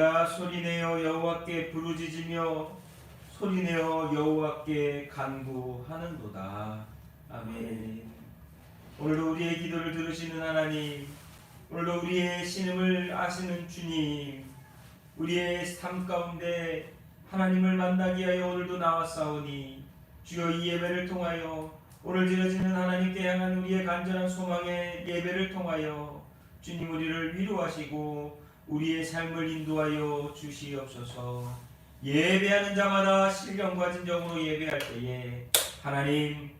내가 소리내어 여호와께 부르짖으며 소리내어 여호와께 간구하는도다. 아멘. 오늘도 우리의 기도를 들으시는 하나님, 오늘도 우리의 신음을 아시는 주님, 우리의 삶 가운데 하나님을 만나기 위하여 오늘도 나왔사오니 주여 이 예배를 통하여 오늘 드려지는 하나님께 향한 우리의 간절한 소망의 예배를 통하여 주님 우리를 위로하시고 우리의 삶을 인도하여 주시옵소서. 예배하는 자마다 신령과 진정으로 예배할 때에 하나님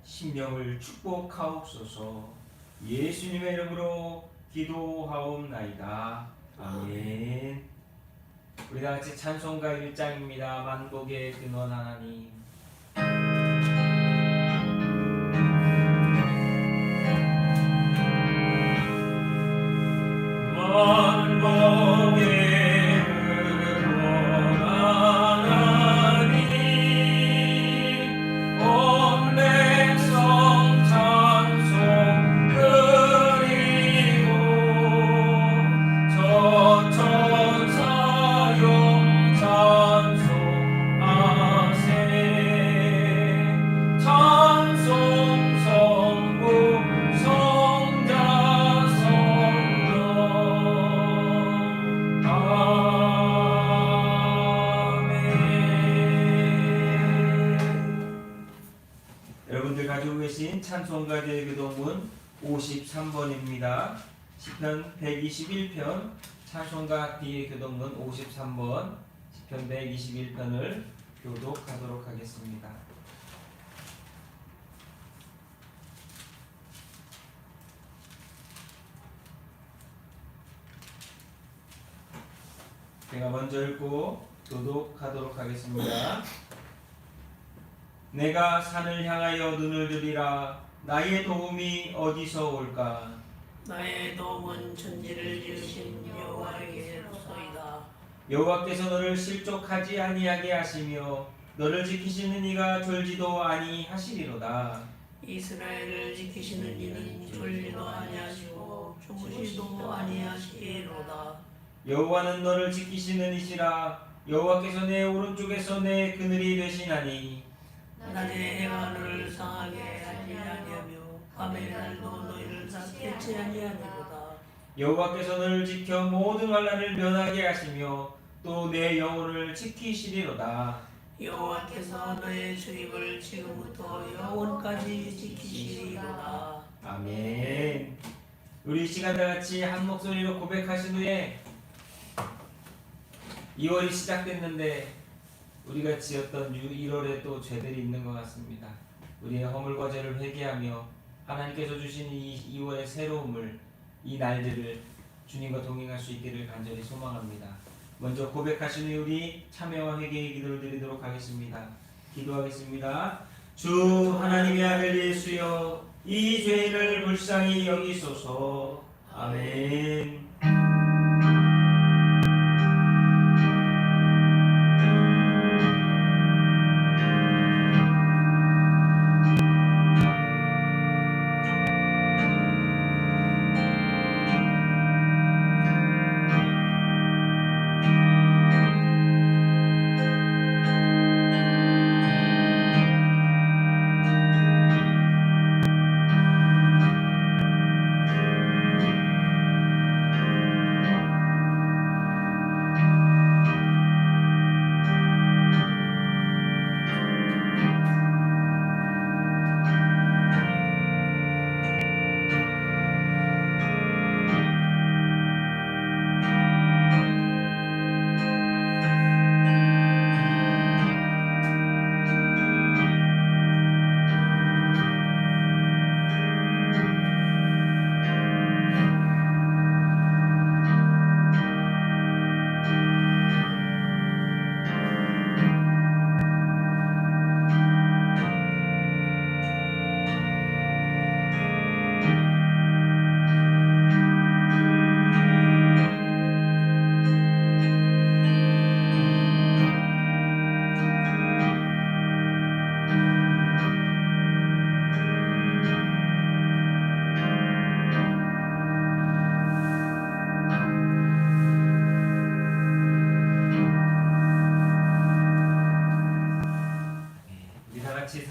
심령을 축복하옵소서. 예수님의 이름으로 기도하옵나이다. 아멘. 우리 다같이 찬송가 1장입니다. 만복의 근원 하나님. 만복의 찬송가의 교동문 53번입니다. 시편 121편 찬송가 뒤의 교동문 53번 시편 121편을 교독하도록 하겠습니다. 제가 먼저 읽고 교독하도록 하겠습니다. 내가 산을 향하여 눈을 들이라. 나의 도움이 어디서 올까? 나의 도움은 천지를 지으신 여호와에게로소이다. 여호와께서 너를 실족하지 아니하게 하시며 너를 지키시는 이가 졸지도 아니하시리로다. 이스라엘을 지키시는 이는 졸지도 아니하시고 주무시도 아니하시리로다. 여호와는 너를 지키시는 이시라. 여호와께서 내 오른쪽에서 내 그늘이 되시나니 낮에 해가 너를 상하게 하지 아니하며 밤의 날도 너희를 삭히지 아니하리로다. 여호와께서 너를 지켜 모든 환난을 면하게 하시며 또 내 영혼을 지키시리로다. 여호와께서 너의 출입을 지금부터 영원까지 지키시리로다. 아멘. 우리 이 시간 다같이 한 목소리로 고백하신 후에 2월이 시작됐는데 우리가 지었던 1월에 또 죄들이 있는 것 같습니다. 우리의 허물과 죄를 회개하며 하나님께서 주신 이 2월의 새로움을, 이 날들을 주님과 동행할 수 있기를 간절히 소망합니다. 먼저 고백하신 후에 우리 참회와 회개의 기도를 드리도록 하겠습니다. 기도하겠습니다. 주 하나님의 아들 예수여, 이 죄인을 불쌍히 여기소서. 아멘.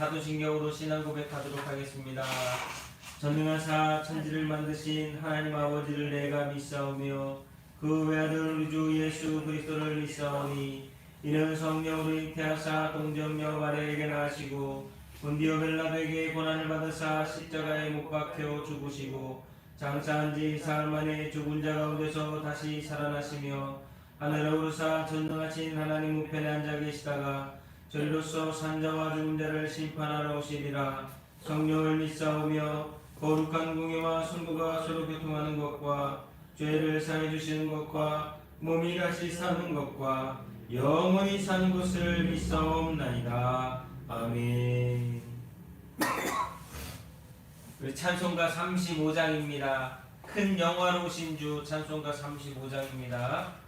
사도신경으로 신앙 고백하도록 하겠습니다. 전능하사 천지를 만드신 하나님 아버지를 내가 믿사오며 그 외아들 우리 주 예수 그리스도를 믿사오니 이는 성령으로 잉태하사 동정녀 마리아에게 나시고 본디오 벨라도에게 고난을 받으사 십자가에 못 박혀 죽으시고 장사한 지 사흘 만에 죽은 자 가운데서 다시 살아나시며 하늘에 오르사 전능하신 하나님 우편에 앉아 계시다가 저리로서 산자와 죽은 자를 심판하러 오시리라. 성령을 믿사오며 거룩한 공예와 성부가 서로 교통하는 것과 죄를 사해 주시는 것과 몸이 다시 사는 것과 영원히 사는 것을 믿사옵나이다. 아멘. 우리 찬송가 35장입니다. 큰 영화로우신 주 찬송가 35장입니다.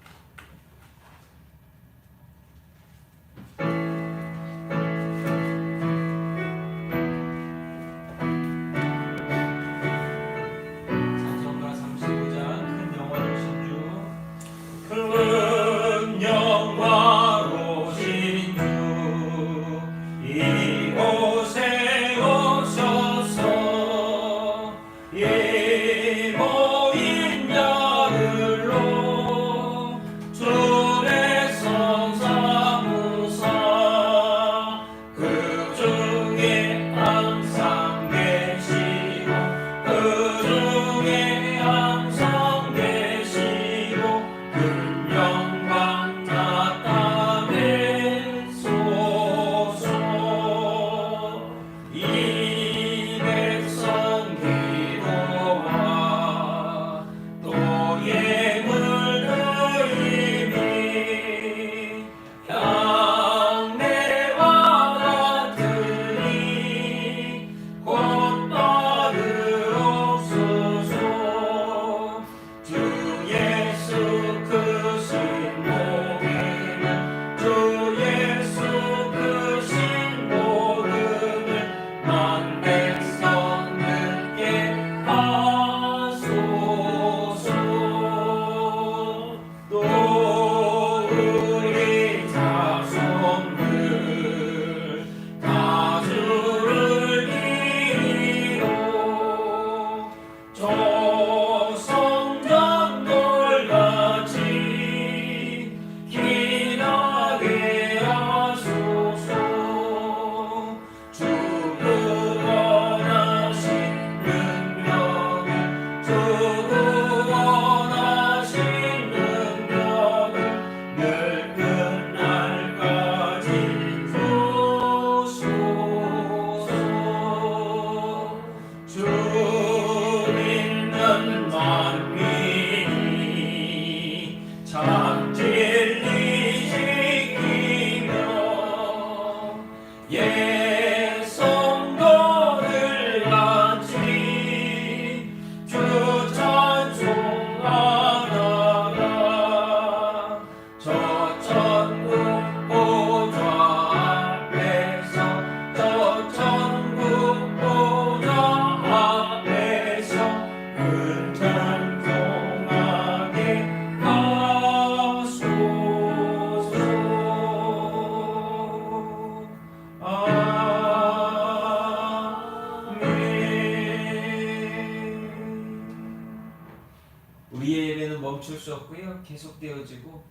우리의 예배는 멈출 수 없고요. 계속되어지고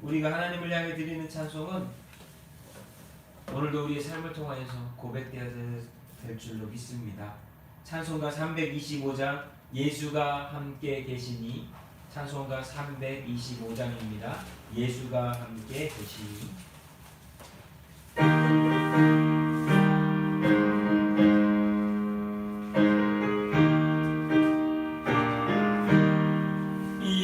우리가 하나님을 향해 드리는 찬송은 오늘도 우리의 삶을 통하여서 고백되어야 될 줄로 믿습니다. 찬송가 325장 예수가 함께 계시니 찬송가 325장입니다. 예수가 함께 계시니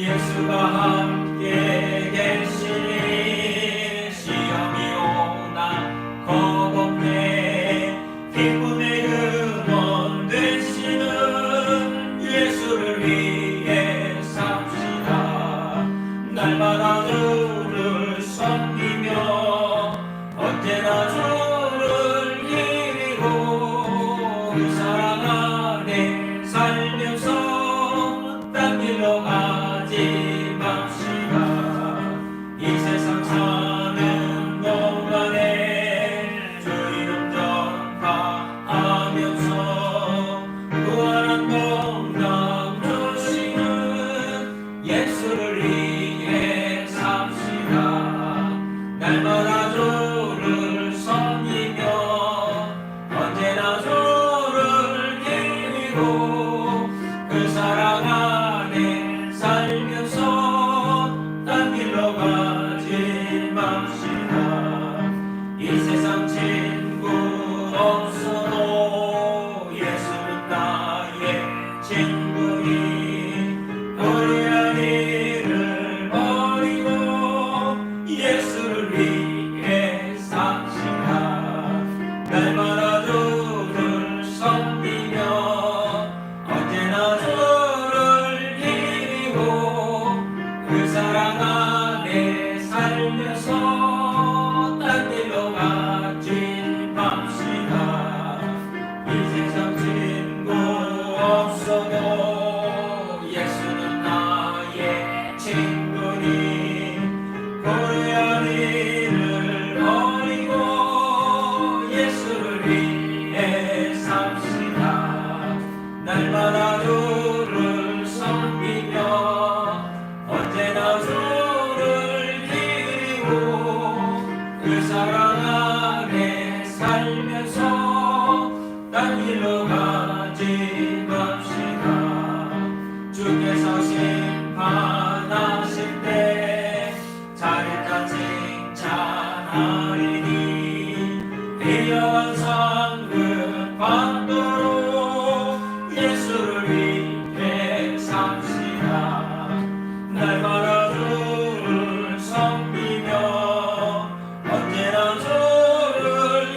예수가 함께 계시니 시험이 오나 겁없네 기쁨의 근원 되시는 예수를 위해 삽시다. 날마다 주를 섬기며 맙시다. 이 세상 친구 없어도 예수는 나의 친구니 어려운 일을 버리고 예수를 위해 삽시다. 날마다 주를 섬기며 언제나 주를 기리고 그 사랑 안에 살면서 딴 길로 가지 맙시다. 이 세상 친구 없어도 예수는 나의 친구니 고려한 일을 버리고 예수를 위해 삽시다. 날마다 주를 섬기며 언제나 주를 기리고 그 사랑 안에 살면서 딴 길로 가지 맙시다. 주께서 심판하실 때 잘했다 칭찬하리니 이러한 상급 받도록 예수를 위해 삽시다. 날마다 주를 섬기며 언제나 주를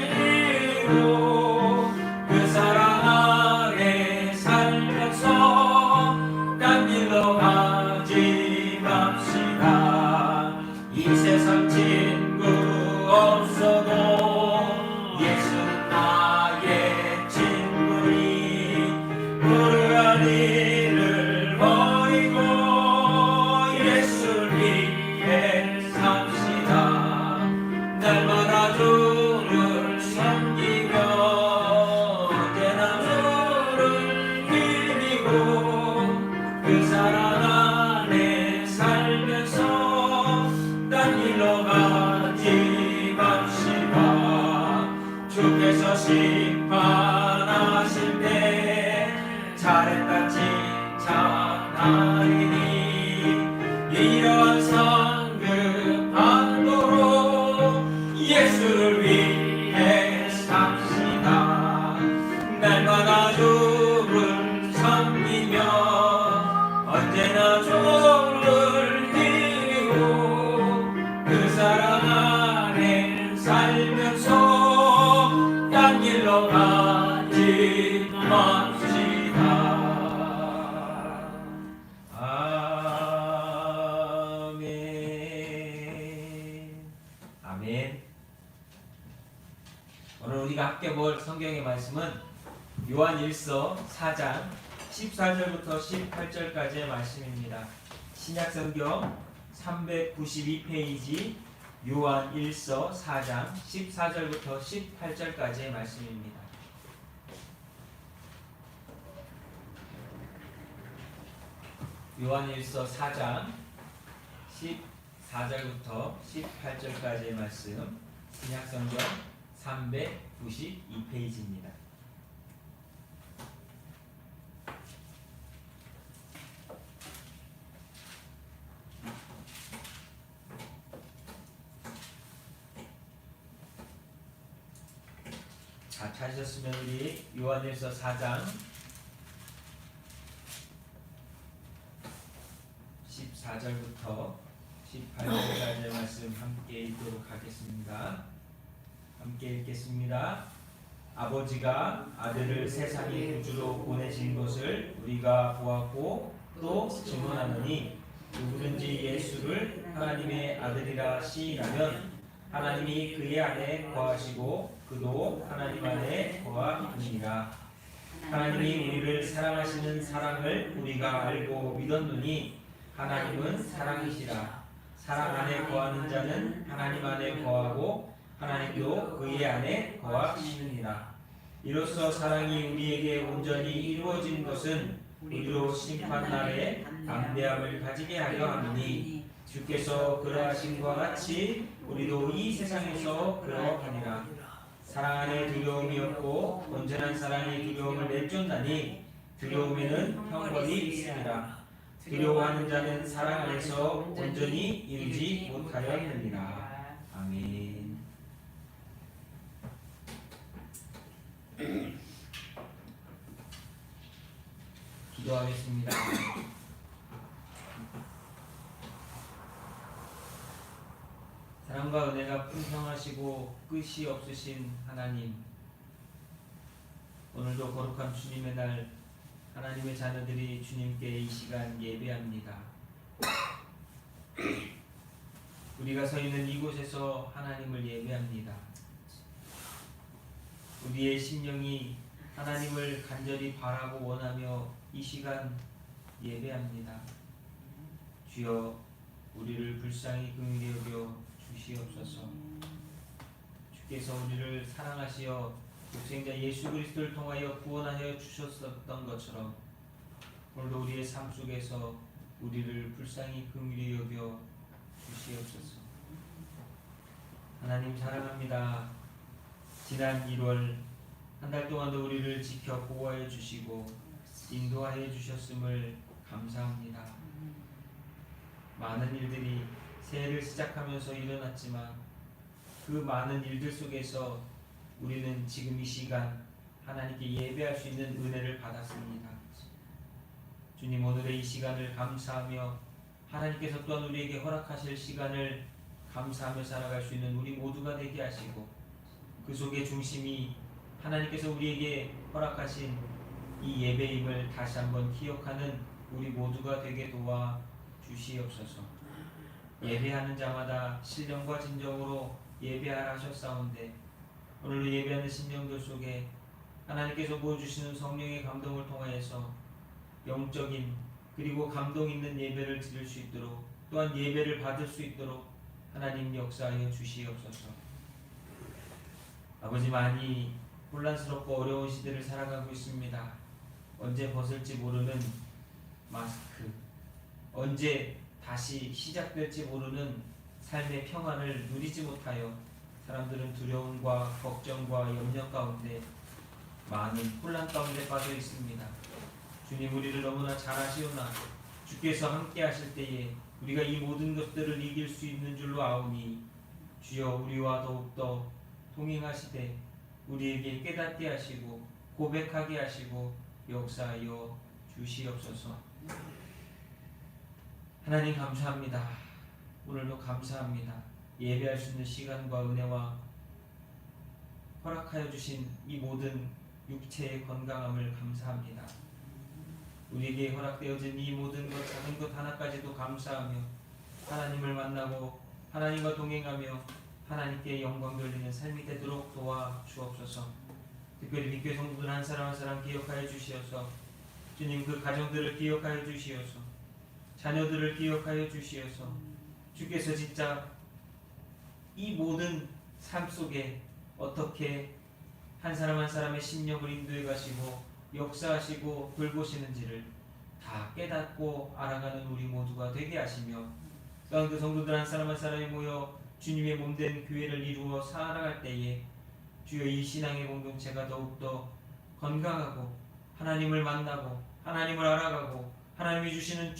이루고 그 사랑 안에 살면서 딴 길로 가지 맙시다. 이 세상 친구 없어도 예수는 나의 친구니 불우한 일을 버리고 예수를 위해 삽시다. 날마다 주를 섬기며 언제나 주를 기리고 그 사랑 안에 살면서 딴 길로 가지 맙시다. 주께서 심판하실 때 잘했다 칭찬하리니 이러한 상급 받도록 예수를 위해 삽시다. 날마다 주를 섬기며 언제나 주를 기리고 그 사랑 안에 살면서 딴 길로 가지 맙시다. 아멘. 아멘. 오늘 우리가 함께 볼 성경의 말씀은 요한 1서 4장 14절부터 18절까지의 말씀입니다. 신약 성경 392페이지 요한 1서 4장 14절부터 18절까지의 말씀입니다. 요한 1서 4장 14절부터 18절까지의 말씀, 신약 성경 392페이지입니다. 자, 찾으셨으면 우리 요한일서 4장 14절부터 18절까지의 말씀 함께 읽도록 하겠습니다. 함께 읽겠습니다. 아버지가 아들을 세상의 구주로 보내신 것을 우리가 보았고 또 증언하노니 누구든지 예수를 하나님의 아들이라 시인하면 하나님이 그의 안에 거하시고 그도 하나님 안에 거하느니라. 하나님이 우리를 사랑하시는 사랑을 우리가 알고 믿었노니 하나님은 사랑이시라. 사랑 안에 거하는 자는 하나님 안에 거하고 하나님도 그의 안에 거하시느니라. 이로써 사랑이 우리에게 온전히 이루어진 것은 우리로 심판날에 담대함을 가지게 하려 함이니 주께서 그러하신 것 같이 우리도 이 세상에서 그러하니라. 사랑 안에 두려움이 없고 온전한 사랑이 두려움을 내쫓나니 두려움에는 형벌이 있으리라. 두려워하는 자는 사랑 안에서 온전히 이루지 못하였느니라. 기도하겠습니다. 사랑과 은혜가 풍성하시고 끝이 없으신 하나님, 오늘도 거룩한 주님의 날 하나님의 자녀들이 주님께 이 시간 예배합니다. 우리가 서 있는 이곳에서 하나님을 예배합니다. 우리의 심령이 하나님을 간절히 바라고 원하며 이 시간 예배합니다. 주여, 우리를 불쌍히 긍휼히 여겨 주시옵소서. 주께서 우리를 사랑하시어 독생자 예수 그리스도를 통하여 구원하여 주셨었던 것처럼 오늘도 우리의 삶 속에서 우리를 불쌍히 긍휼히 여겨 주시옵소서. 하나님 사랑합니다. 지난 1월 한 달 동안도 우리를 지켜 보호하여 주시고 인도하여 주셨음을 감사합니다. 많은 일들이 새해를 시작하면서 일어났지만 그 많은 일들 속에서 우리는 지금 이 시간 하나님께 예배할 수 있는 은혜를 받았습니다. 주님, 오늘의 이 시간을 감사하며 하나님께서 또한 우리에게 허락하실 시간을 감사하며 살아갈 수 있는 우리 모두가 되게 하시고 그 속의 중심이 하나님께서 우리에게 허락하신 이 예배임을 다시 한번 기억하는 우리 모두가 되게 도와 주시옵소서. 예배하는 자마다 신령과 진정으로 예배하라 하셨사온데 오늘도 예배하는 심령들 속에 하나님께서 부어주시는 성령의 감동을 통하여서 영적인 그리고 감동 있는 예배를 드릴 수 있도록 또한 예배를 받을 수 있도록 하나님 역사하여 주시옵소서. 아버지, 많이 혼란스럽고 어려운 시대를 살아가고 있습니다. 언제 벗을지 모르는 마스크, 언제 다시 시작될지 모르는 삶의 평안을 누리지 못하여 사람들은 두려움과 걱정과 염려 가운데 많은 혼란 가운데 빠져 있습니다. 주님, 우리를 너무나 잘 아시오나 주께서 함께 하실 때에 우리가 이 모든 것들을 이길 수 있는 줄로 아오니 주여, 우리와 더욱더 동행하시되 우리에게 깨닫게 하시고 고백하게 하시고 역사하여 주시옵소서. 하나님 감사합니다. 오늘도 감사합니다. 예배할 수 있는 시간과 은혜와 허락하여 주신 이 모든 육체의 건강함을 감사합니다. 우리에게 허락되어진 이 모든 것, 작은 것 하나까지도 감사하며 하나님을 만나고 하나님과 동행하며 하나님께 영광 돌리는 삶이 되도록 도와 주옵소서. 특별히 믿교회 성도들 한 사람 한 사람 기억하여 주시어서 주님, 그 가정들을 기억하여 주시어서 자녀들을 기억하여 주시어서 주께서 진짜 이 모든 삶 속에 어떻게 한 사람 한 사람의 심령을 인도해 가시고 역사하시고 돌보시는지를 다 깨닫고 알아가는 우리 모두가 되게 하시며 또한 그 성도들 한 사람 한 사람이 모여 주님의 몸된 교회를 이루어 살아갈 때에 주여, 이 신앙의 공동체가 더욱더 건강하고 하나님을 만나고 하나님을 알아가고 하나님이 주시는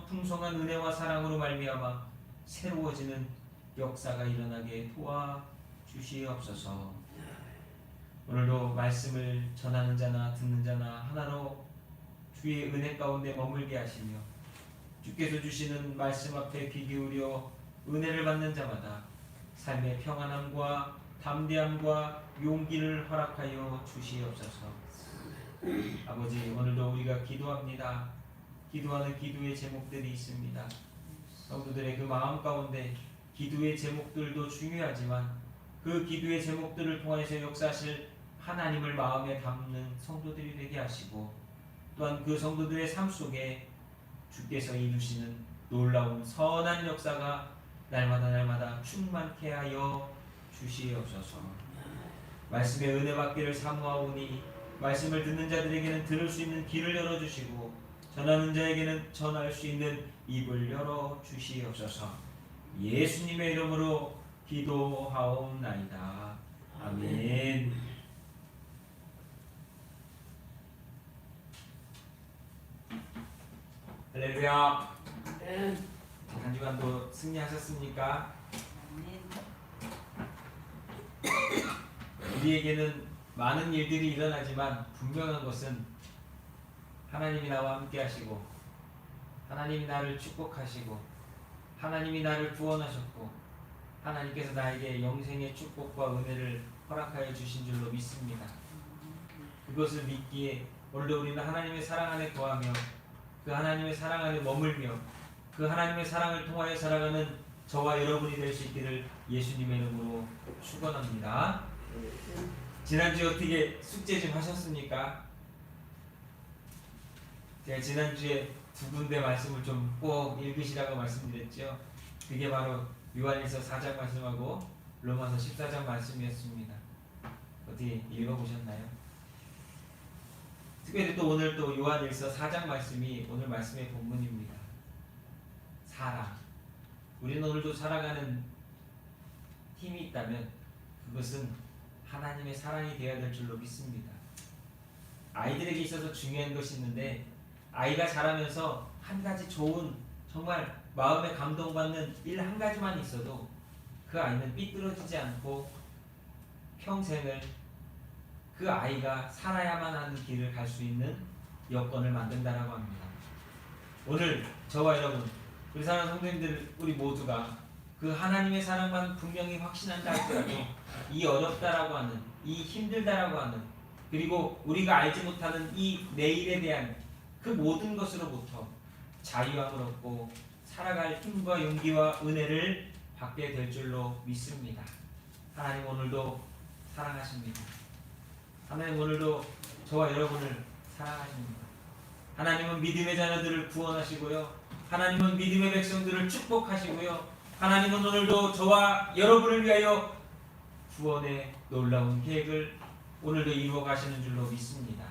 풍성한 은혜와 사랑으로 말미암아 새로워지는 역사가 일어나게 도와주시옵소서. 오늘도 말씀을 전하는 자나 듣는 자나 하나로 주의 은혜 가운데 머물게 하시며 주께서 주시는 말씀 앞에 귀 기울여 은혜를 받는 자마다 삶의 평안함과 담대함과 용기를 허락하여 주시옵소서. 아버지, 오늘도 우리가 기도합니다. 기도하는 기도의 제목들이 있습니다. 성도들의 그 마음 가운데 기도의 제목들도 중요하지만 그 기도의 제목들을 통해서 역사하실 하나님을 마음에 담는 성도들이 되게 하시고 또한 그 성도들의 삶 속에 주께서 이루시는 놀라운 선한 역사가 날마다 충만케 하여 주시옵소서. 말씀의 은혜 받기를 사모하오니 말씀을 듣는 자들에게는 들을 수 있는 귀를 열어주시고 전하는 자에게는 전할 수 있는 입을 열어주시옵소서. 예수님의 이름으로 기도하옵나이다. 아멘. 할렐루야. 한 주간도 승리하셨습니까? 우리에게는 많은 일들이 일어나지만 분명한 것은 하나님이 나와 함께 하시고 하나님이 나를 축복하시고 하나님이 나를 구원하셨고 하나님께서 나에게 영생의 축복과 은혜를 허락하여 주신 줄로 믿습니다. 그것을 믿기에 오늘도 우리는 하나님의 사랑 안에 거하며 그 하나님의 사랑 안에 머물며 그 하나님의 사랑을 통하여 살아가는 저와 여러분이 될 수 있기를 예수님의 이름으로 축원합니다. 지난주에 어떻게 숙제 좀 하셨습니까? 제가 지난주에 두 군데 말씀을 좀 꼭 읽으시라고 말씀드렸죠. 그게 바로 요한일서 4장 말씀하고 로마서 14장 말씀이었습니다. 어떻게 읽어보셨나요? 특별히 또 오늘 또 요한일서 4장 말씀이 오늘 말씀의 본문입니다. 사랑. 우리는 오늘도 살아가는 힘이 있다면 그것은 하나님의 사랑이 되어야 될 줄로 믿습니다. 아이들에게 있어서 중요한 것이 있는데 아이가 자라면서 한 가지 좋은 정말 마음에 감동받는 일 한 가지만 있어도 그 아이는 삐뚤어지지 않고 평생을 그 아이가 살아야만 하는 길을 갈 수 있는 여건을 만든다라고 합니다. 오늘 저와 여러분 우리 사랑하는 성도님들 우리 모두가 그 하나님의 사랑만 분명히 확신한다 할지라도 이 어렵다라고 하는 이 힘들다라고 하는 그리고 우리가 알지 못하는 이 내일에 대한 그 모든 것으로부터 자유함을 얻고 살아갈 힘과 용기와 은혜를 받게 될 줄로 믿습니다. 하나님 오늘도 사랑하십니다. 하나님 오늘도 저와 여러분을 사랑하십니다. 하나님은 믿음의 자녀들을 구원하시고요. 하나님은 믿음의 백성들을 축복하시고요. 하나님은 오늘도 저와 여러분을 위하여 구원의 놀라운 계획을 오늘도 이루어 가시는 줄로 믿습니다.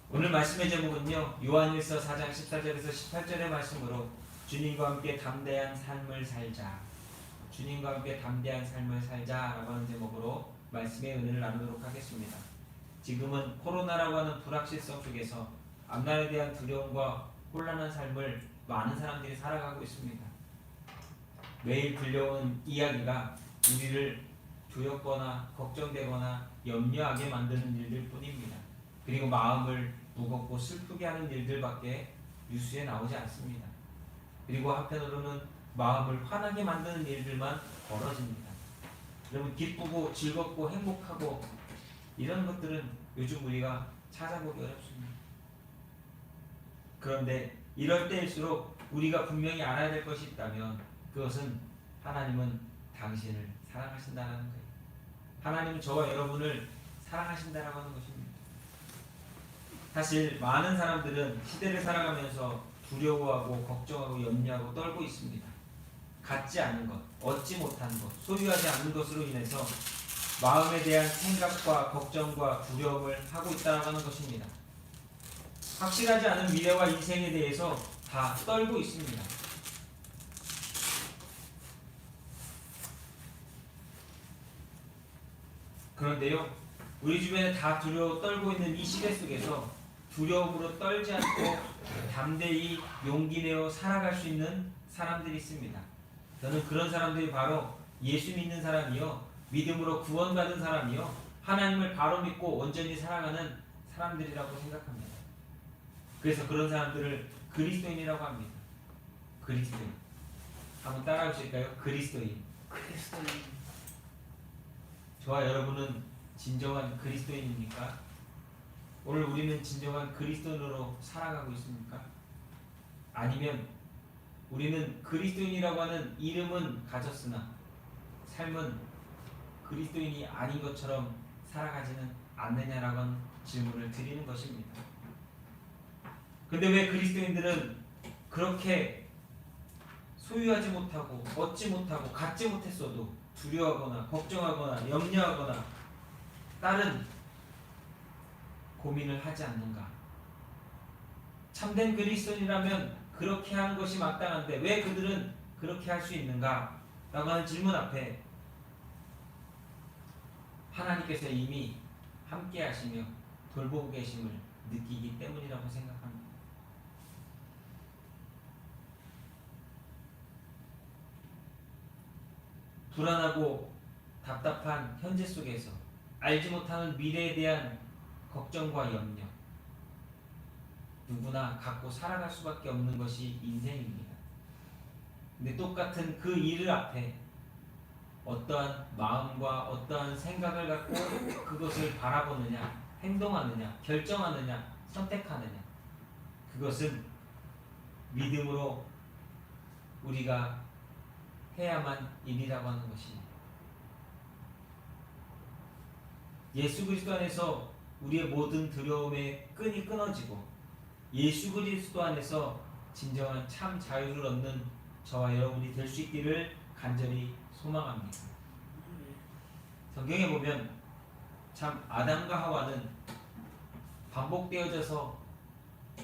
오늘 말씀의 제목은요. 요한일서 4장 14절에서 18절의 말씀으로 주님과 함께 담대한 삶을 살자. 주님과 함께 담대한 삶을 살자라고 하는 제목으로 말씀의 은혜를 나누도록 하겠습니다. 지금은 코로나라고 하는 불확실성 속에서 앞날에 대한 두려움과 혼란한 삶을 많은 사람들이 살아가고 있습니다. 매일 들려오는 이야기가 우리를 두렵거나 걱정되거나 염려하게 만드는 일들 뿐입니다. 그리고 마음을 무겁고 슬프게 하는 일들밖에 뉴스에 나오지 않습니다. 그리고 한편으로는 마음을 화나게 만드는 일들만 벌어집니다. 여러분 기쁘고 즐겁고 행복하고 이런 것들은 요즘 우리가 찾아보기 어렵습니다. 그런데 이럴 때일수록 우리가 분명히 알아야 될 것이 있다면 그것은 하나님은 당신을 사랑하신다는 거예요. 하나님은 저와 여러분을 사랑하신다라고 하는 것입니다. 사실 많은 사람들은 시대를 살아가면서 두려워하고 걱정하고 염려하고 떨고 있습니다. 갖지 않은 것, 얻지 못한 것, 소유하지 않는 것으로 인해서 마음에 대한 생각과 걱정과 두려움을 하고 있다고 하는 것입니다. 확실하지 않은 미래와 인생에 대해서 다 떨고 있습니다. 그런데요, 우리 주변에 다 두려워 떨고 있는 이 시대 속에서 두려움으로 떨지 않고 담대히 용기 내어 살아갈 수 있는 사람들이 있습니다. 저는 그런 사람들이 바로 예수 믿는 사람이요, 믿음으로 구원받은 사람이요, 하나님을 바로 믿고 온전히 살아가는 사람들이라고 생각합니다. 그래서 그런 사람들을 그리스도인이라고 합니다. 그리스도인. 한번 따라해 보실까요? 그리스도인. 저와 여러분은 진정한 그리스도인입니까? 오늘 우리는 진정한 그리스도인으로 살아가고 있습니까? 아니면 우리는 그리스도인이라고 하는 이름은 가졌으나 삶은 그리스도인이 아닌 것처럼 살아가지는 않느냐라고 하는 질문을 드리는 것입니다. 근데 왜 그리스도인들은 그렇게 소유하지 못하고 얻지 못하고 갖지 못했어도 두려워하거나 걱정하거나 염려하거나 다른 고민을 하지 않는가? 참된 그리스도인이라면 그렇게 하는 것이 마땅한데 왜 그들은 그렇게 할 수 있는가? 라고 하는 질문 앞에 하나님께서 이미 함께 하시며 돌보고 계심을 느끼기 때문이라고 생각합니다. 불안하고 답답한 현재 속에서 알지 못하는 미래에 대한 걱정과 염려, 누구나 갖고 살아갈 수밖에 없는 것이 인생입니다. 근데 똑같은 그 일을 앞에 어떠한 마음과 어떠한 생각을 갖고 그것을 바라보느냐, 행동하느냐, 결정하느냐, 선택하느냐, 그것은 믿음으로 우리가 해야만 일이라고 하는 것입니다. 예수 그리스도 안에서 우리의 모든 두려움의 끈이 끊어지고 예수 그리스도 안에서 진정한 참 자유를 얻는 저와 여러분이 될 수 있기를 간절히 소망합니다. 성경에 보면 참 아담과 하와는 반복되어져서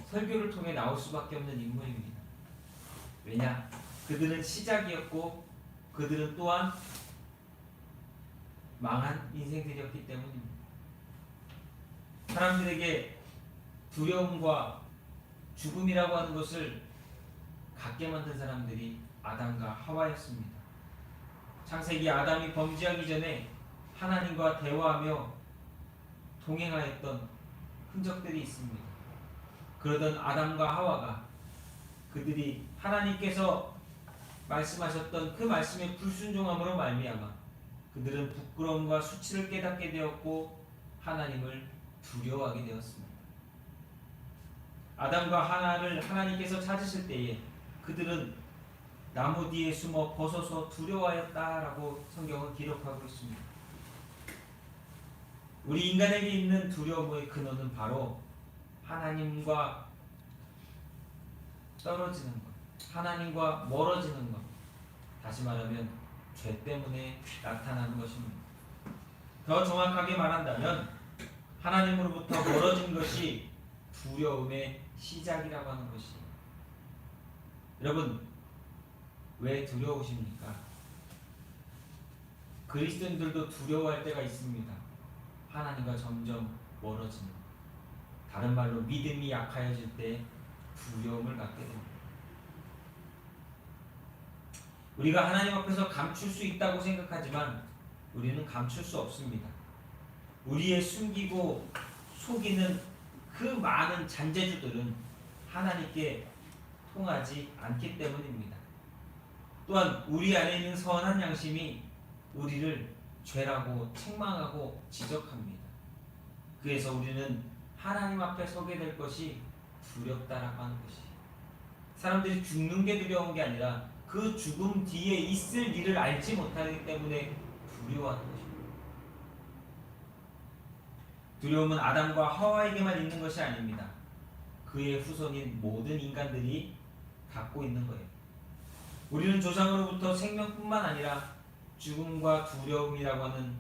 설교를 통해 나올 수밖에 없는 인물입니다. 왜냐? 그들은 시작이었고 그들은 또한 망한 인생들이었기 때문입니다. 사람들에게 두려움과 죽음이라고 하는 것을 갖게 만든 사람들이 아담과 하와였습니다. 창세기 아담이 범죄하기 전에 하나님과 대화하며 동행하였던 흔적들이 있습니다. 그러던 아담과 하와가 그들이 하나님께서 말씀하셨던 그 말씀에 불순종함으로 말미암아 그들은 부끄러움과 수치를 깨닫게 되었고 하나님을 두려워하게 되었습니다. 아담과 하나를 하나님께서 찾으실 때에 그들은 나무 뒤에 숨어 벗어서 두려워하였다라고 성경은 기록하고 있습니다. 우리 인간에게 있는 두려움의 근원은 바로 하나님과 떨어지는 것, 하나님과 멀어지는 것, 다시 말하면 죄 때문에 나타나는 것입니다. 더 정확하게 말한다면 하나님으로부터 멀어진 것이 두려움의 시작이라고 하는 것입니다. 여러분, 왜 두려우십니까? 그리스도인들도 두려워할 때가 있습니다. 하나님과 점점 멀어지는 것. 다른 말로 믿음이 약해질 때 두려움을 갖게 됩니다. 우리가 하나님 앞에서 감출 수 있다고 생각하지만 우리는 감출 수 없습니다. 우리의 숨기고 속이는 그 많은 잔재주들은 하나님께 통하지 않기 때문입니다. 또한 우리 안에 있는 선한 양심이 우리를 죄라고 책망하고 지적합니다. 그래서 우리는 하나님 앞에 서게 될 것이 두렵다라고 하는 것이, 사람들이 죽는 게 두려운 게 아니라 그 죽음 뒤에 있을 일을 알지 못하기 때문에 두려워하는 것입니다. 두려움은 아담과 하와에게만 있는 것이 아닙니다. 그의 후손인 모든 인간들이 갖고 있는 거예요. 우리는 조상으로부터 생명뿐만 아니라 죽음과 두려움이라고 하는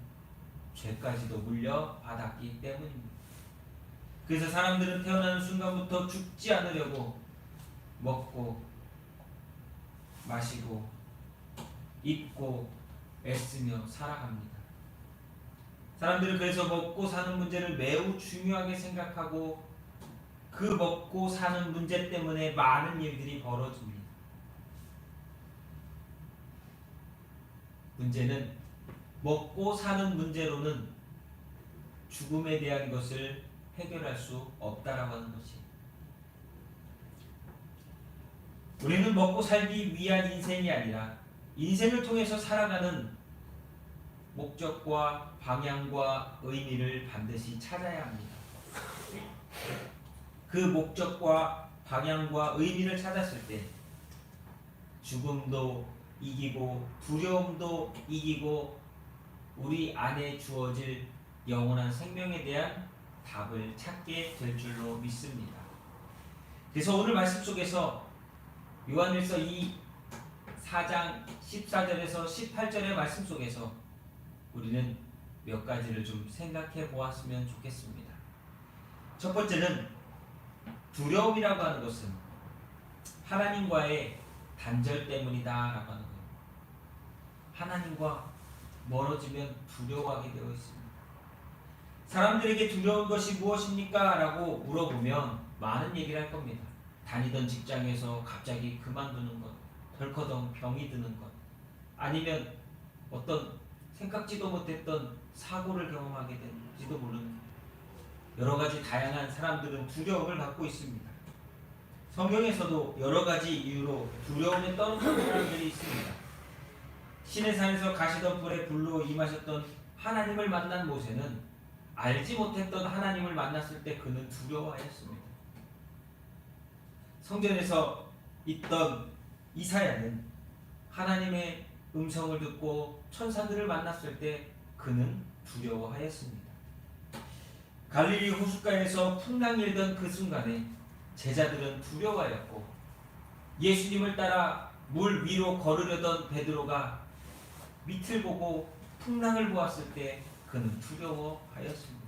죄까지도 물려받았기 때문입니다. 그래서 사람들은 태어나는 순간부터 죽지 않으려고 먹고 마시고 입고 애쓰며 살아갑니다. 사람들은 그래서 먹고 사는 문제를 매우 중요하게 생각하고 그 먹고 사는 문제 때문에 많은 일들이 벌어집니다. 문제는 먹고 사는 문제로는 죽음에 대한 것을 해결할 수 없다라고 하는 것이, 우리는 먹고 살기 위한 인생이 아니라 인생을 통해서 살아가는 목적과 방향과 의미를 반드시 찾아야 합니다. 그 목적과 방향과 의미를 찾았을 때 죽음도 이기고 두려움도 이기고 우리 안에 주어질 영원한 생명에 대한 답을 찾게 될 줄로 믿습니다. 그래서 오늘 말씀 속에서 요한일서 4장 14절에서 18절의 말씀 속에서 우리는 몇 가지를 좀 생각해 보았으면 좋겠습니다. 첫 번째는 두려움이라고 하는 것은 하나님과의 단절 때문이다 라고 하는 거예요. 하나님과 멀어지면 두려워하게 되어 있습니다. 사람들에게 두려운 것이 무엇입니까? 라고 물어보면 많은 얘기를 할 겁니다. 다니던 직장에서 갑자기 그만두는 것, 덜커덩 병이 드는 것, 아니면 어떤 생각지도 못했던 사고를 경험하게 될지도 모르는 여러 가지 다양한 사람들은 두려움을 갖고 있습니다. 성경에서도 여러 가지 이유로 두려움에 떨었던 사람들이 있습니다. 시내산에서 가시던 뿔에 불로 임하셨던 하나님을 만난 모세는 알지 못했던 하나님을 만났을 때 그는 두려워하였습니다. 성전에서 있던 이사야는 하나님의 음성을 듣고 천사들을 만났을 때 그는 두려워하였습니다. 갈릴리 호숫가에서 풍랑이 일던 그 순간에 제자들은 두려워하였고 예수님을 따라 물 위로 걸으려던 베드로가 밑을 보고 풍랑을 보았을 때 그는 두려워하였습니다.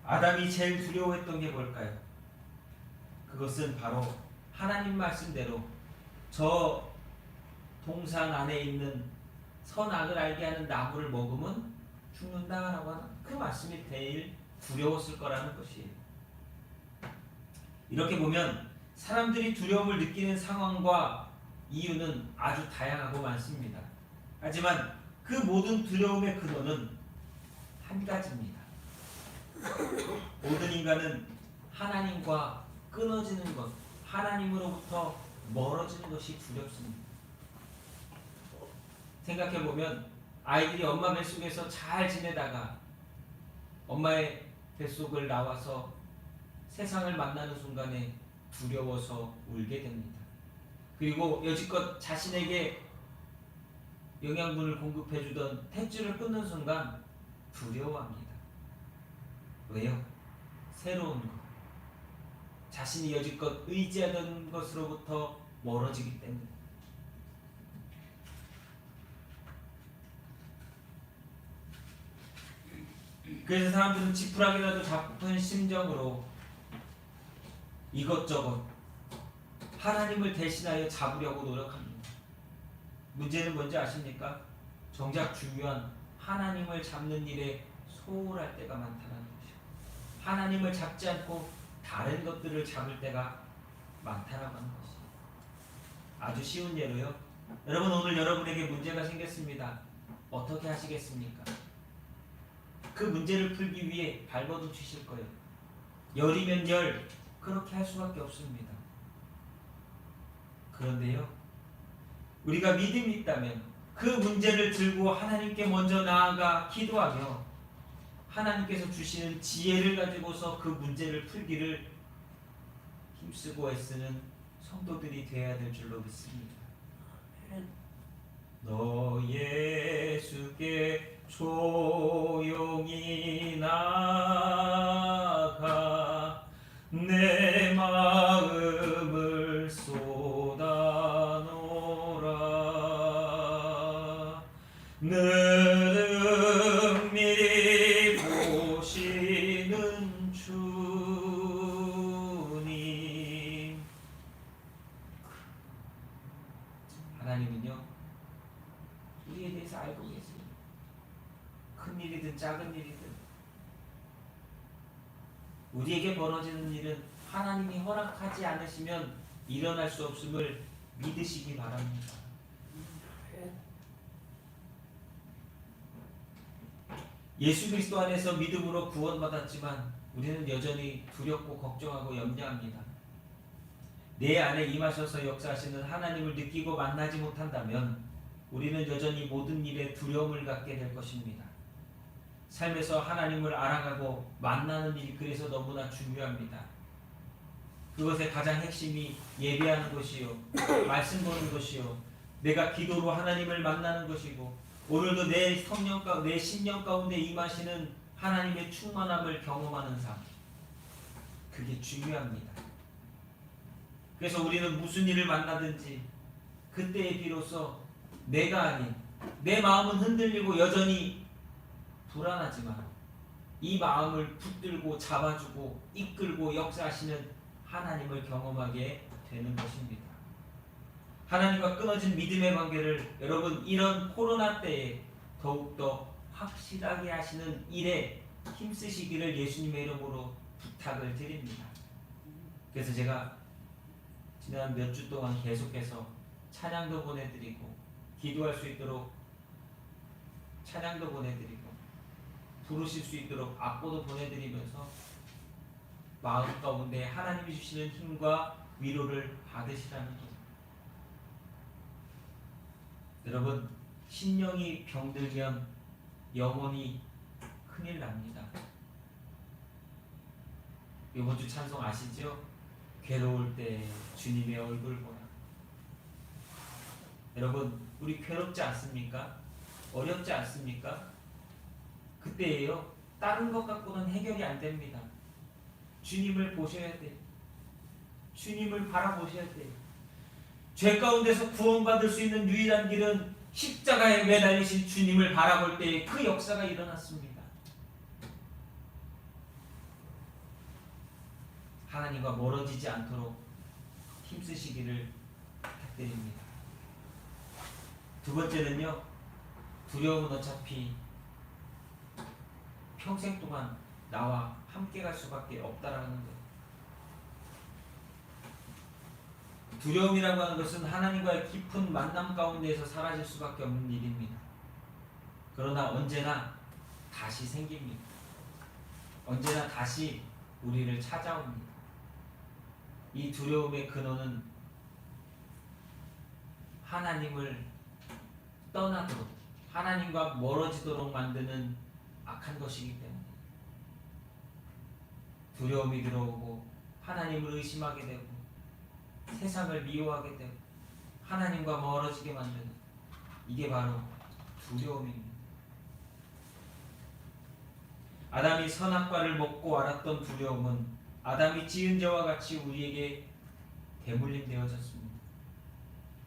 아담이 제일 두려워했던 게 뭘까요? 그것은 바로 하나님 말씀대로 저 동산 안에 있는 선악을 알게 하는 나무를 먹으면 죽는다라고 하는 그 말씀이 제일 두려웠을 거라는 것이에요. 이렇게 보면 사람들이 두려움을 느끼는 상황과 이유는 아주 다양하고 많습니다. 하지만 그 모든 두려움의 근원은 한 가지입니다. 모든 인간은 하나님과 끊어지는 것, 하나님으로부터 멀어지는 것이 두렵습니다. 생각해보면 아이들이 엄마 뱃속에서 잘 지내다가 엄마의 뱃속을 나와서 세상을 만나는 순간에 두려워서 울게 됩니다. 그리고 여지껏 자신에게 영양분을 공급해주던 탯줄을 끊는 순간 두려워합니다. 왜요? 새로운 것, 자신이 여지껏 의지하던 것으로부터 멀어지기 때문에. 그래서 사람들은 지푸라기라도 잡은 심정으로 이것저것 하나님을 대신하여 잡으려고 노력합니다. 문제는 뭔지 아십니까? 정작 중요한 하나님을 잡는 일에 소홀할 때가 많다는 것이죠. 하나님을 잡지 않고 다른 것들을 잡을 때가 많다라고 하는 것이죠. 아주 쉬운 예로요. 여러분, 오늘 여러분에게 문제가 생겼습니다. 어떻게 하시겠습니까? 그 문제를 풀기 위해 발버둥 치실 거예요. 열이면 열, 그렇게 할 수밖에 없습니다. 그런데요, 우리가 믿음이 있다면 그 문제를 들고 하나님께 먼저 나아가 기도하며 하나님께서 주시는 지혜를 가지고서 그 문제를 풀기를 힘쓰고 애쓰는 성도들이 되어야 될 줄로 믿습니다. 너 예수께 조용히 나가 내 마음을 쏟아놓으라. 능밀히 보시는 주님. 하나님은요, 우리에 대해서 알고 계세요. 큰 일이든 작은 일이든 우리에게 벌어지는 일은 하나님이 허락하지 않으시면 일어날 수 없음을 믿으시기 바랍니다. 예수 그리스도 안에서 믿음으로 구원받았지만 우리는 여전히 두렵고 걱정하고 염려합니다. 내 안에 임하셔서 역사하시는 하나님을 느끼고 만나지 못한다면 우리는 여전히 모든 일에 두려움을 갖게 될 것입니다. 삶에서 하나님을 알아가고 만나는 일이 그래서 너무나 중요합니다. 그것의 가장 핵심이 예배하는 것이요, 말씀 보는 것이요, 내가 기도로 하나님을 만나는 것이고, 오늘도 내 성령 내 신령 가운데 임하시는 하나님의 충만함을 경험하는 삶, 그게 중요합니다. 그래서 우리는 무슨 일을 만나든지 그때에 비로소 내가 아닌 내 마음은 흔들리고 여전히 불안하지만 이 마음을 붙들고 잡아주고 이끌고 역사하시는 하나님을 경험하게 되는 것입니다. 하나님과 끊어진 믿음의 관계를 여러분 이런 코로나 때에 더욱더 확실하게 하시는 일에 힘쓰시기를 예수님의 이름으로 부탁을 드립니다. 그래서 제가 지난 몇 주 동안 계속해서 찬양도 보내드리고 기도할 수 있도록 찬양도 보내드리고 부르실 수 있도록 악보도 보내드리면서 마음 가운데 하나님이 주시는 힘과 위로를 받으시라는 것. 여러분, 신령이 병들면 영혼이 큰일 납니다. 이번 주 찬송 아시죠? 괴로울 때 주님의 얼굴 보라. 여러분, 우리 괴롭지 않습니까? 어렵지 않습니까? 그때예요. 다른 것 갖고는 해결이 안 됩니다. 주님을 보셔야 돼요. 주님을 바라보셔야 돼요. 죄 가운데서 구원받을 수 있는 유일한 길은 십자가에 매달리신 주님을 바라볼 때에 그 역사가 일어났습니다. 하나님과 멀어지지 않도록 힘쓰시기를 부탁드립니다. 두 번째는요, 두려움은 어차피 평생 동안 나와 함께 갈 수밖에 없다라는 거예요. 두려움이라고 하는 것은 하나님과의 깊은 만남 가운데에서 사라질 수밖에 없는 일입니다. 그러나 언제나 다시 생깁니다. 언제나 다시 우리를 찾아옵니다. 이 두려움의 근원은 하나님을 떠나도록, 하나님과 멀어지도록 만드는 악한 것이기 때문에 두려움이 들어오고 하나님을 의심하게 되고 세상을 미워하게 되고 하나님과 멀어지게 만드는, 이게 바로 두려움입니다. 아담이 선악과를 먹고 알았던 두려움은 아담이 지은 죄와 같이 우리에게 대물림되어졌습니다.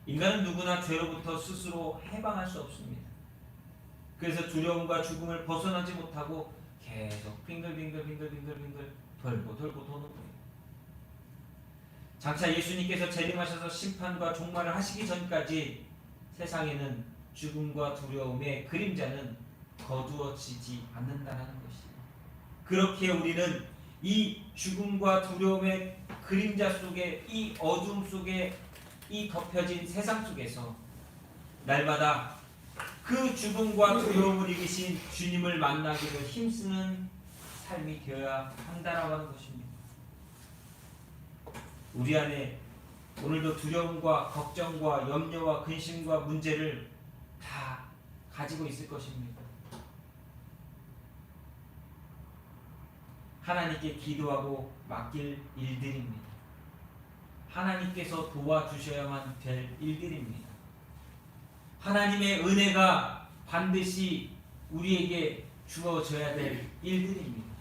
인간은 누구나 죄로부터 스스로 해방할 수 없습니다. 그래서 두려움과 죽음을 벗어나지 못하고 계속 빙글빙글 돌고 도는 거예요. 장차 예수님께서 재림하셔서 심판과 종말을 하시기 전까지 세상에는 죽음과 두려움의 그림자는 거두어지지 않는다는 것이에요. 그렇게 우리는 이 죽음과 두려움의 그림자 속에, 이 어둠 속에, 이 덮여진 세상 속에서 날마다 그 죽음과 두려움을 이기신 주님을 만나기로 힘쓰는 삶이 되어야 한다라고 하는 것입니다. 우리 안에 오늘도 두려움과 걱정과 염려와 근심과 문제를 다 가지고 있을 것입니다. 하나님께 기도하고 맡길 일들입니다. 하나님께서 도와주셔야만 될 일들입니다. 하나님의 은혜가 반드시 우리에게 주어져야 될 일들입니다.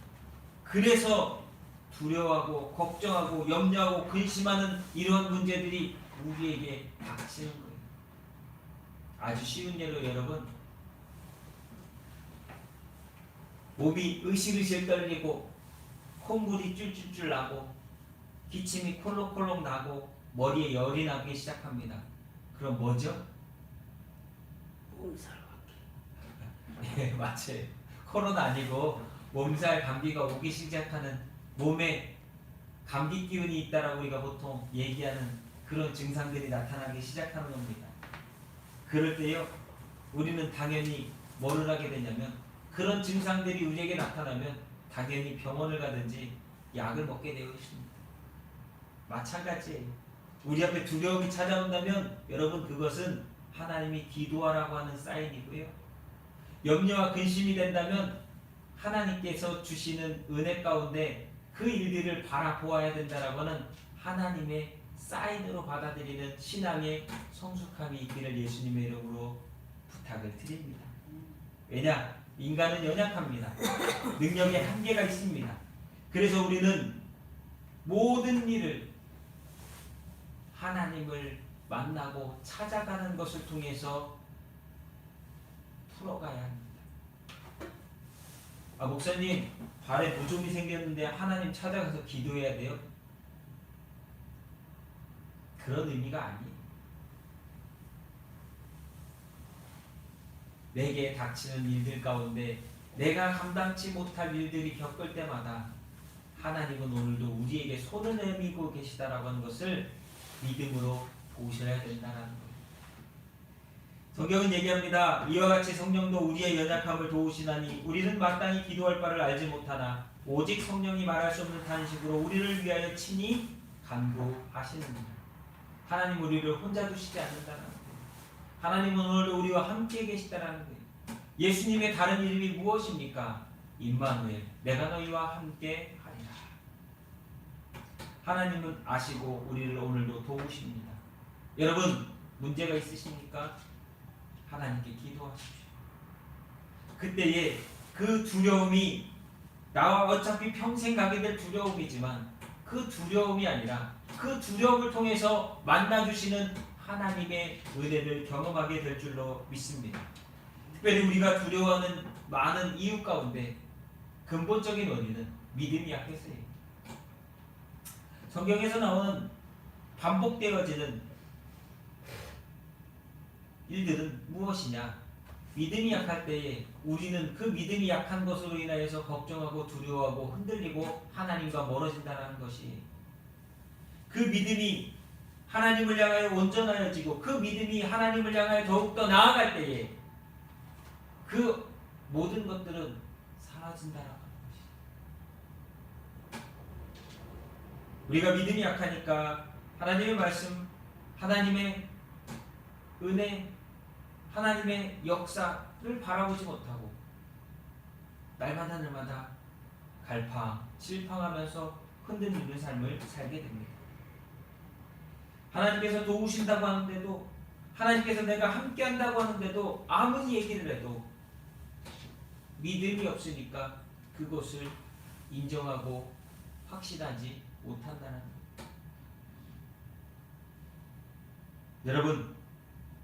그래서 두려워하고 걱정하고 염려하고 근심하는 이러한 문제들이 우리에게 닥치는 거예요. 아주 쉬운 예로 여러분, 몸이 으실으실 떨리고 콧물이 쫄쫄쫄 나고 기침이 콜록콜록 나고 머리에 열이 나기 시작합니다. 그럼 뭐죠? 몸살 감기. 네, 맞아요. 코로나 아니고 몸살 감기가 오기 시작하는, 몸에 감기 기운이 있다라고 우리가 보통 얘기하는 그런 증상들이 나타나기 시작하는 겁니다. 그럴 때요, 우리는 당연히 뭐를 하게 되냐면, 그런 증상들이 우리에게 나타나면 당연히 병원을 가든지 약을 먹게 되어 있습니다. 마찬가지예요. 우리 앞에 두려움이 찾아온다면 여러분, 그것은 하나님이 기도하라고 하는 사인이고요. 염려와 근심이 된다면 하나님께서 주시는 은혜 가운데 그 일들을 바라보아야 된다라고 하는 하나님의 사인으로 받아들이는 신앙의 성숙함이 있기를 예수님의 이름으로 부탁을 드립니다. 왜냐? 인간은 연약합니다. 능력에 한계가 있습니다. 그래서 우리는 모든 일을 하나님을 만나고 찾아가는 것을 통해서 풀어가야 합니다. 목사님, 발에 부종이 생겼는데 하나님 찾아가서 기도해야 돼요? 그런 의미가 아니에요. 내게 닥치는 일들 가운데 내가 감당치 못할 일들이 겪을 때마다 하나님은 오늘도 우리에게 손을 내밀고 계시다라고 하는 것을 믿음으로 보셔야 된다는 거예요. 성경은 얘기합니다. 이와 같이 성령도 우리의 연약함을 도우시나니 우리는 마땅히 기도할 바를 알지 못하나 오직 성령이 말할 수 없는 탄식으로 우리를 위하여 친히 간구하시느니라. 하나님 우리를 혼자 두시지 않는다는 거예요. 하나님은 오늘도 우리와 함께 계시다라는 거예요. 예수님의 다른 이름이 무엇입니까? 임마누엘, 내가 너희와 함께 하리라. 하나님은 아시고 우리를 오늘도 도우십니다. 여러분 문제가 있으십니까? 하나님께 기도하십시오. 그때에 그 두려움이 나와 어차피 평생 가게 될 두려움이지만 그 두려움이 아니라 그 두려움을 통해서 만나주시는 하나님의 은혜를 경험하게 될 줄로 믿습니다. 특별히 우리가 두려워하는 많은 이유 가운데 근본적인 원인은 믿음이 약해서예요. 성경에서 나오는 반복되어지는 일들은 무엇이냐? 믿음이 약할 때에 우리는 그 믿음이 약한 것으로 인하여서 걱정하고 두려워하고 흔들리고 하나님과 멀어진다는 것이, 그 믿음이 하나님을 향하여 온전하여지고 그 믿음이 하나님을 향하여 더욱더 나아갈 때에 그 모든 것들은 사라진다라는 것이. 우리가 믿음이 약하니까 하나님의 말씀, 하나님의 은혜, 하나님의 역사를 바라보지 못하고 날마다 갈팡질팡하면서 흔들리는 삶을 살게 됩니다. 하나님께서 도우신다고 하는데도, 하나님께서 내가 함께한다고 하는데도 아무리 얘기를 해도 믿음이 없으니까 그것을 인정하고 확신하지 못한다는 거예요. 여러분,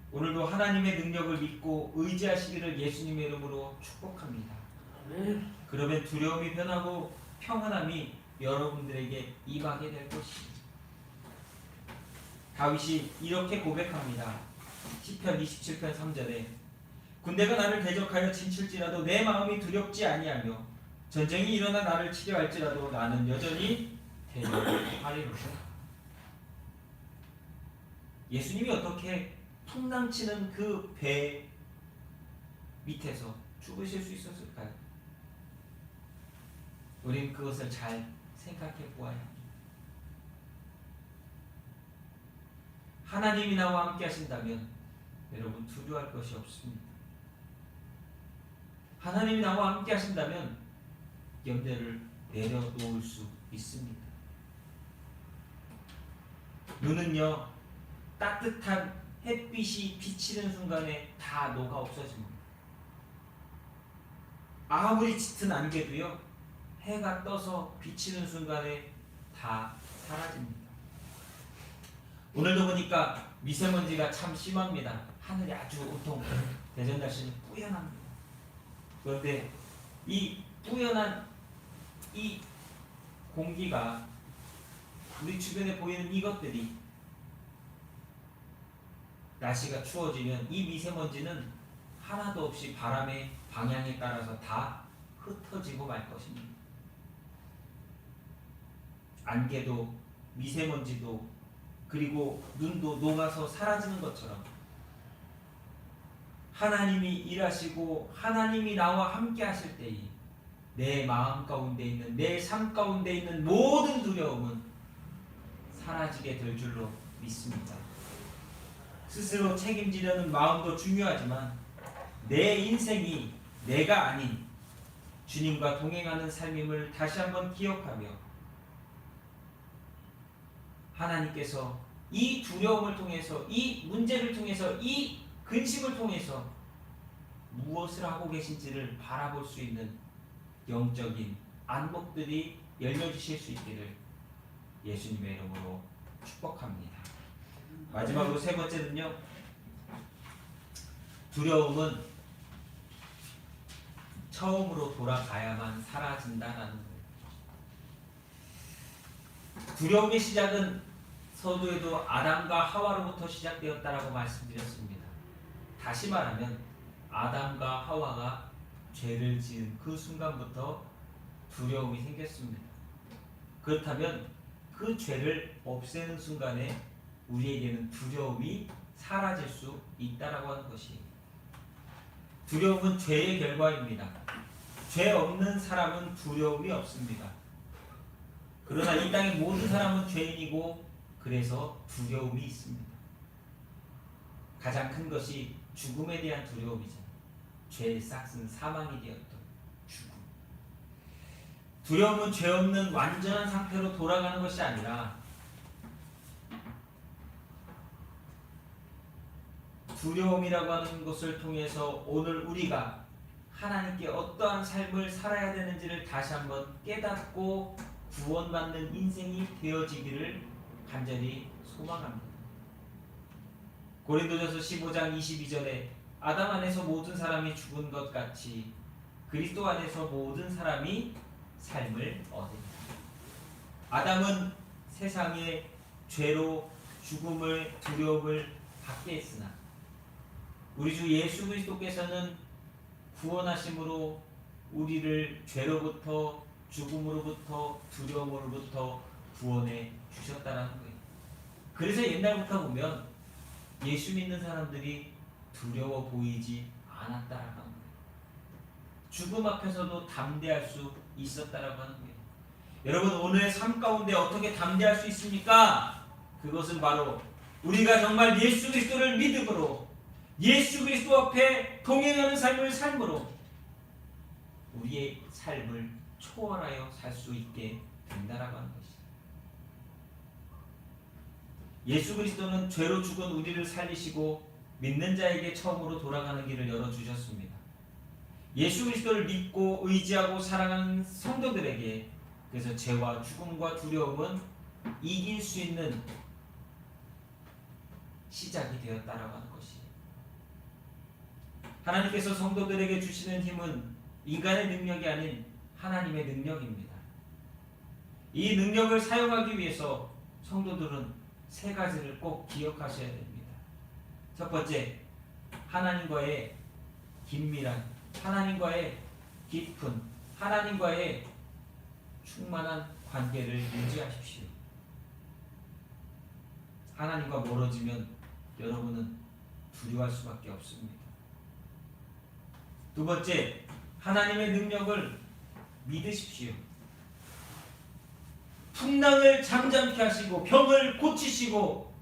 오늘도 하나님의 능력을 믿고 의지하시기를 예수님의 이름으로 축복합니다. 아멘. 그러면 두려움이 변하고 평안함이 여러분들에게 임하게 될 것입니다. 다윗이 이렇게 고백합니다. 시편 27편 3절에 군대가 나를 대적하여 진칠지라도 내 마음이 두렵지 아니하며 전쟁이 일어나 나를 치려할지라도 나는 여전히 대적하리로다. 예수님이 어떻게 풍랑치는 그 배 밑에서 죽으실 수 있었을까요? 우린 그것을 잘 생각해 보아야 합니다. 하나님이 나와 함께 하신다면 여러분 두려워할 것이 없습니다. 하나님이 나와 함께 하신다면 염려를 내려놓을 수 있습니다. 눈은요, 따뜻한 햇빛이 비치는 순간에 다 녹아 없어집니다. 아무리 짙은 안개도요, 해가 떠서 비치는 순간에 다 사라집니다. 오늘도 보니까 미세먼지가 참 심합니다. 하늘이 아주 온통 대전 날씨는 뿌연합니다. 그런데 이 뿌연한 이 공기가, 우리 주변에 보이는 이것들이 날씨가 추워지면 이 미세먼지는 하나도 없이 바람의 방향에 따라서 다 흩어지고 말 것입니다. 안개도 미세먼지도 그리고 눈도 녹아서 사라지는 것처럼 하나님이 일하시고 하나님이 나와 함께 하실 때에 내 마음 가운데 있는, 내 삶 가운데 있는 모든 두려움은 사라지게 될 줄로 믿습니다. 스스로 책임지려는 마음도 중요하지만 내 인생이 내가 아닌 주님과 동행하는 삶임을 다시 한번 기억하며 하나님께서 이 두려움을 통해서, 이 문제를 통해서, 이 근심을 통해서 무엇을 하고 계신지를 바라볼 수 있는 영적인 안목들이 열려주실 수 있기를 예수님의 이름으로 축복합니다. 마지막으로 세 번째는요, 두려움은 처음으로 돌아가야만 사라진다라는 거예요. 두려움의 시작은 서두에도 아담과 하와로부터 시작되었다라고 말씀드렸습니다. 다시 말하면 아담과 하와가 죄를 지은 그 순간부터 두려움이 생겼습니다. 그렇다면 그 죄를 없애는 순간에 우리에게는 두려움이 사라질 수 있다라고 하는 것이에요. 두려움은 죄의 결과입니다. 죄 없는 사람은 두려움이 없습니다. 그러나 이 땅의 모든 사람은 죄인이고 그래서 두려움이 있습니다. 가장 큰 것이 죽음에 대한 두려움이죠. 죄의 싹은 사망이 되었던 죽음. 두려움은 죄 없는 완전한 상태로 돌아가는 것이 아니라 두려움이라고 하는 것을 통해서 오늘 우리가 하나님께 어떠한 삶을 살아야 되는지를 다시 한번 깨닫고 구원받는 인생이 되어지기를 간절히 소망합니다. 고린도전서 15장 22절에 아담 안에서 모든 사람이 죽은 것 같이 그리스도 안에서 모든 사람이 삶을 얻으리라. 아담은 세상의 죄로 죽음을 두려움을 받게 했으나 우리 주 예수 그리스도께서는 구원하심으로 우리를 죄로부터 죽음으로부터 두려움으로부터 구원해 주셨다라는 거예요. 그래서 옛날부터 보면 예수 믿는 사람들이 두려워 보이지 않았다라는 거예요. 죽음 앞에서도 담대할 수 있었다라고 하는 거예요. 여러분, 오늘의 삶 가운데 어떻게 담대할 수 있습니까? 그것은 바로 우리가 정말 예수 그리스도를 믿음으로 예수 그리스도 앞에 동행하는 삶을 삶으로 우리의 삶을 초월하여 살 수 있게 된다라고 하는 것이죠. 예수 그리스도는 죄로 죽은 우리를 살리시고 믿는 자에게 처음으로 돌아가는 길을 열어주셨습니다. 예수 그리스도를 믿고 의지하고 사랑하는 성도들에게 그래서 죄와 죽음과 두려움은 이길 수 있는 시작이 되었다라고 하는 것이에요. 하나님께서 성도들에게 주시는 힘은 인간의 능력이 아닌 하나님의 능력입니다. 이 능력을 사용하기 위해서 성도들은 세 가지를 꼭 기억하셔야 됩니다. 첫 번째, 하나님과의 긴밀한, 하나님과의 깊은, 하나님과의 충만한 관계를 유지하십시오. 하나님과 멀어지면 여러분은 두려워할 수밖에 없습니다. 두 번째, 하나님의 능력을 믿으십시오. 풍랑을 잠잠케 하시고 병을 고치시고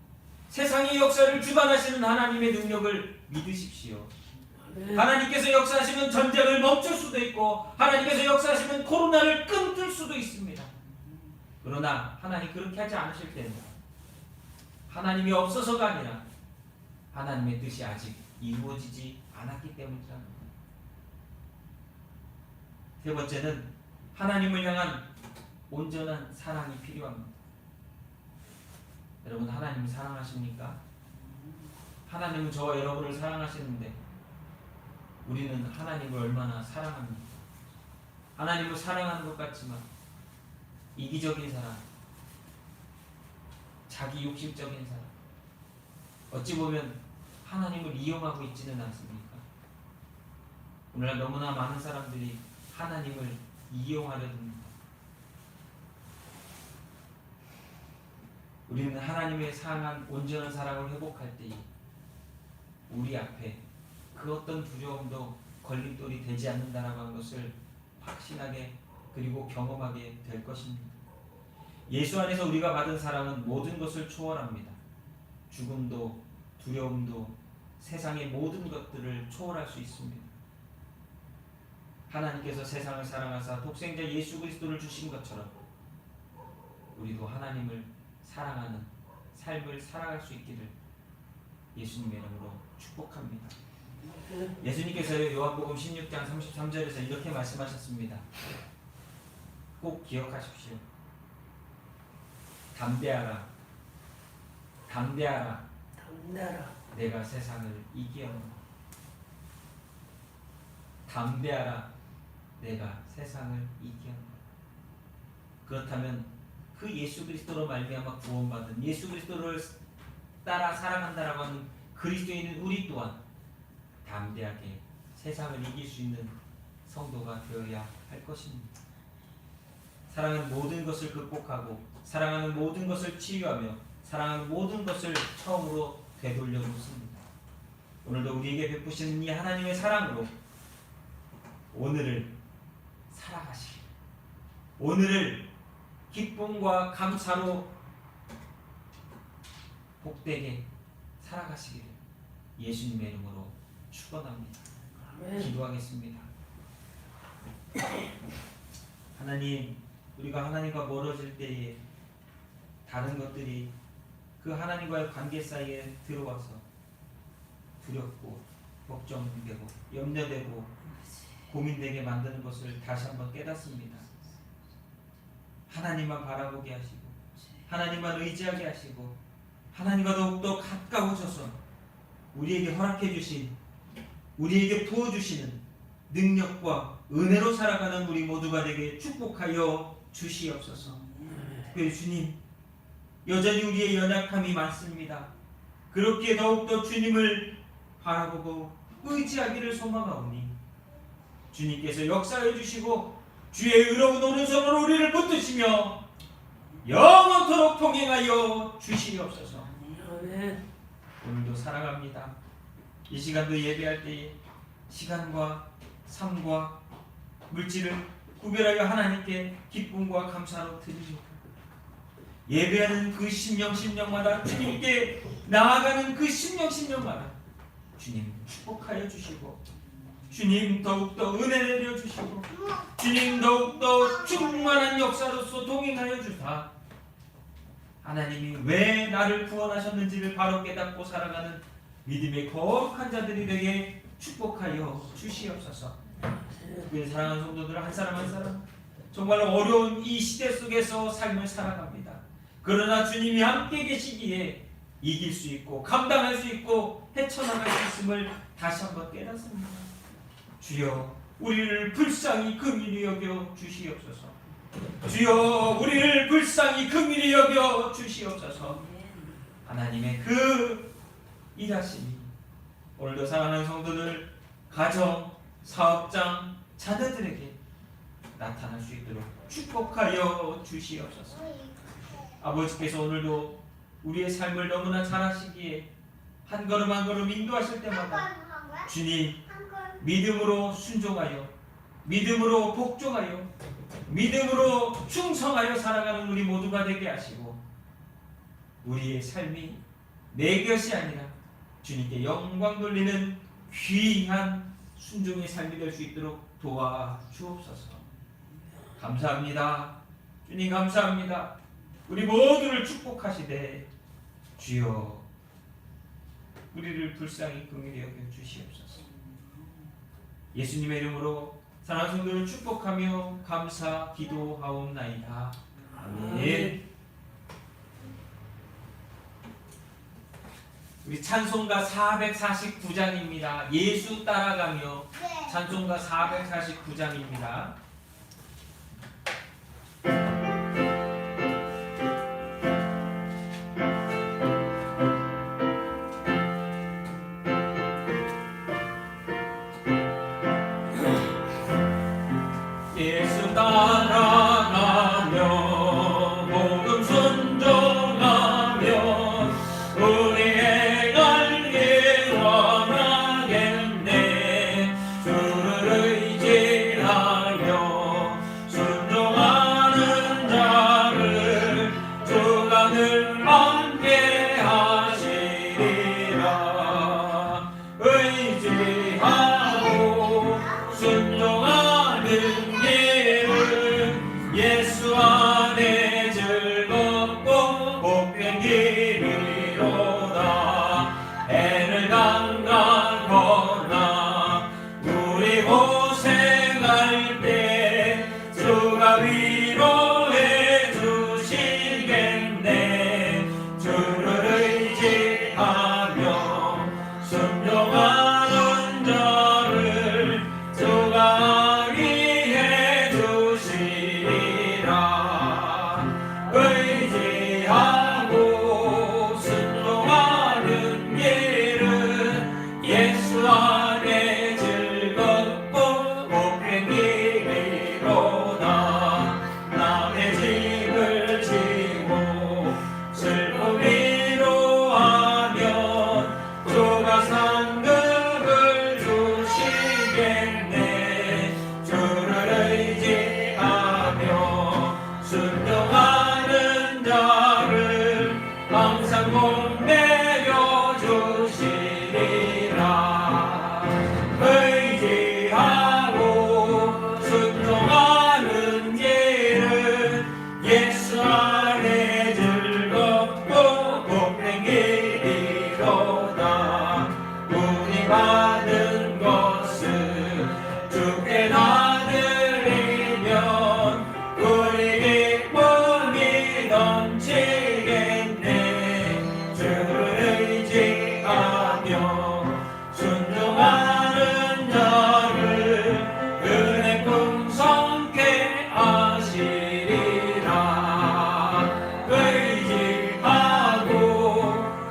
세상의 역사를 주관하시는 하나님의 능력을 믿으십시오. 하나님께서 역사하시면 전쟁을 멈출 수도 있고 하나님께서 역사하시면 코로나를 끊을 수도 있습니다. 그러나 하나님 그렇게 하지 않으실 때는 하나님이 없어서가 아니라 하나님의 뜻이 아직 이루어지지 않았기 때문이다. 세 번째는 하나님을 향한 온전한 사랑이 필요합니다. 여러분, 하나님을 사랑하십니까? 하나님은 저와 여러분을 사랑하시는데 우리는 하나님을 얼마나 사랑합니까? 하나님을 사랑하는 것 같지만 이기적인 사람, 자기 욕심적인 사람, 어찌 보면 하나님을 이용하고 있지는 않습니까? 오늘날 너무나 많은 사람들이 하나님을 이용하려 듭니다. 우리는 하나님의 상한 온전한 사랑을 회복할 때에 우리 앞에 그 어떤 두려움도 걸림돌이 되지 않는다라고 하는 것을 확신하게 그리고 경험하게 될 것입니다. 예수 안에서 우리가 받은 사랑은 모든 것을 초월합니다. 죽음도 두려움도 세상의 모든 것들을 초월할 수 있습니다. 하나님께서 세상을 사랑하사 독생자 예수 그리스도를 주신 것처럼 우리도 하나님을 사랑하는 삶을 살아갈 수 있기를 예수님의 이름으로 축복합니다. 예수님께서 요한복음 16장 33절에서 이렇게 말씀하셨습니다. 꼭 기억하십시오. 담대하라. 담대하라. 담대하라. 내가 세상을 이기었노라. 담대하라. 내가 세상을 이기었노라. 그렇다면 그 예수 그리스도로 말미암아 구원받은 예수 그리스도를 따라 살아간다라고 하는 그리스도인은 우리 또한 담대하게 세상을 이길 수 있는 성도가 되어야 할 것입니다. 사랑은 모든 것을 극복하고 사랑하는 모든 것을 치유하며 사랑하는 모든 것을 처음으로 되돌려 놓습니다. 오늘도 우리에게 베푸시는 이 하나님의 사랑으로 오늘을 살아가시길, 오늘을 기쁨과 감사로 복되게 살아가시기를 예수님의 이름으로 축원합니다. 아멘. 기도하겠습니다. 하나님, 우리가 하나님과 멀어질 때에 다른 것들이 그 하나님과의 관계 사이에 들어와서 두렵고 걱정되고 염려되고 고민되게 만드는 것을 다시 한번 깨닫습니다. 하나님만 바라보게 하시고 하나님만 의지하게 하시고 하나님과 더욱더 가까워져서 우리에게 허락해 주신, 우리에게 부어주시는 능력과 은혜로 살아가는 우리 모두가 되게 축복하여 주시옵소서. 그래 주님, 여전히 우리의 연약함이 많습니다. 그렇기에 더욱더 주님을 바라보고 의지하기를 소망하오니 주님께서 역사해 주시고 주의 의로운 오른손으로 우리를 붙드시며 영원토록 통행하여 주시옵소서. 아멘. 오늘도 사랑합니다. 이 시간도 예배할 때에 시간과 삶과 물질을 구별하여 하나님께 기쁨과 감사로 드리고 예배하는 그 심령마다 주님께 나아가는 그 심령마다 주님 축복하여 주시고 주님 더욱더 은혜 내려 주시고 주님 더욱더 충만한 역사로서 동행하여 주사 하나님이 왜 나를 구원하셨는지를 바로 깨닫고 살아가는 믿음의 거룩한 자들이 되게 축복하여 주시옵소서. 그 사랑하는 성도들 한 사람 한 사람 정말 어려운 이 시대 속에서 삶을 살아갑니다. 그러나 주님이 함께 계시기에 이길 수 있고 감당할 수 있고 헤쳐나갈 수 있음을 다시 한번 깨닫습니다. 주여 우리를 불쌍히 긍휼히 여겨 주시옵소서. 주여 우리를 불쌍히 긍휼히 여겨 주시옵소서. 하나님의 그 일하심이 오늘도 사랑하는 성도들 가정, 사업장, 자녀들에게 나타날 수 있도록 축복하여 주시옵소서. 아버지께서 오늘도 우리의 삶을 너무나 잘 아시기에 한 걸음 한 걸음 인도하실 때마다 주님 믿음으로 순종하여 믿음으로 복종하여 믿음으로 충성하여 살아가는 우리 모두가 되게 하시고 우리의 삶이 내 것이 아니라 주님께 영광 돌리는 귀한 순종의 삶이 될 수 있도록 도와주옵소서. 감사합니다. 주님 감사합니다. 우리 모두를 축복하시되 주여 우리를 불쌍히 긍휼히 여겨 주시옵소서. 예수님의 이름으로 사랑하는 성도를 축복하며 감사 기도하옵나이다. 아멘. 우리 찬송가 449장입니다. 예수 따라가며 찬송가 449장입니다. 예수 따라가며 복음 순종하며 우리 행하길 원하겠네. 주를 의지하여 순종하는 자를 주가 늘 함께 하시리라. 의지하고 순종하는 예수 안에 즐겁고 복된 길이로다. 애를 강간거나 우리 고생할 때 주가 위로해 주시겠네. 주를 의지하며 순종하는 자를 주가 위해 주시리라. 의지하고 순종하는 길은 은혜 받은 것을 주께 나드리면 우리 기쁨이 넘치겠네. 주를 의지하며 순종하는 자를 은혜 풍성케 하시리라. 의지하고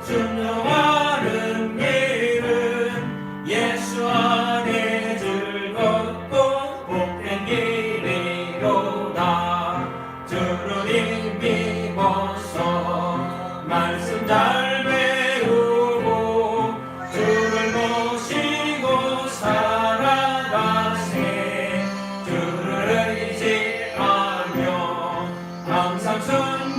순종하는 길은 예수 안에 즐겁고 복된 길이로다. 주를 힘입어서 말씀 잘 배우고 주를 모시고 살아가세. 주를 의지하며 항상 순종하면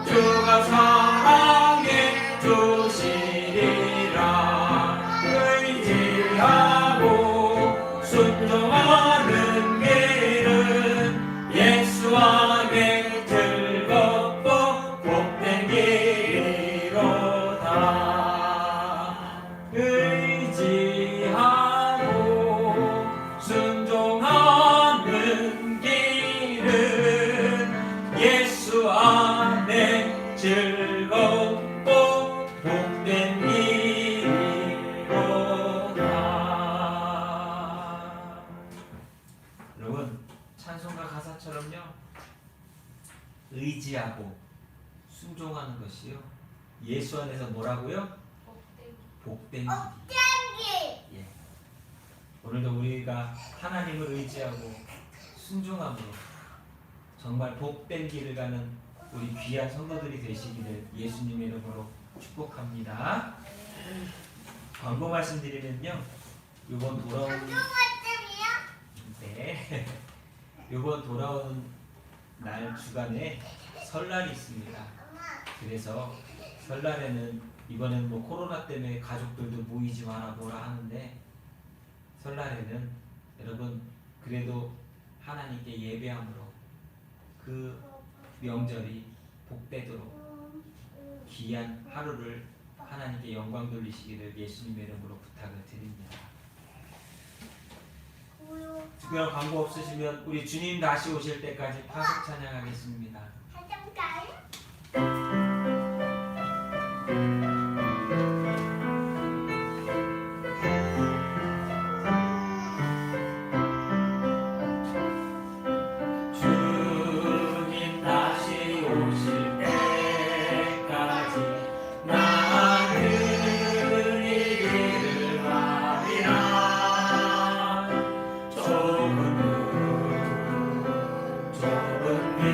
주가 사랑해 주시리라. 의지하고 순종하는 길은 예수 안에 즐겁고 복된 길이로다. 의지하고 순종하는 길은 예수 안에 즐겁고 복된 길이로다. 여러분, 찬송가 가사처럼요, 의지하고 순종하는 것이요, 예수 안에서 뭐라고요? 복된 길이. 예. 오늘도 우리가 하나님을 의지하고 순종함으로 정말 복된 길을 가는 우리 귀한 성도들이 되시기를 예수님의 이름으로 축복합니다. 광고 말씀드리면요, 이번 돌아오는 네, 이번 돌아오는 날 주간에 설날이 있습니다. 그래서 설날에는 이번엔 뭐 코로나 때문에 가족들도 모이지 마라 뭐라 하는데, 설날에는 여러분 그래도 하나님께 예배함으로 그 명절이 복되도록 귀한 하루를 하나님께 영광 돌리시기를 예수님의 이름으로 부탁을 드립니다. 특별한 광고 없으시면 우리 주님 다시 오실 때까지 파송 찬양하겠습니다. 주님 다시 오실 때까지 나는 이 길을 가리라. 좁은 길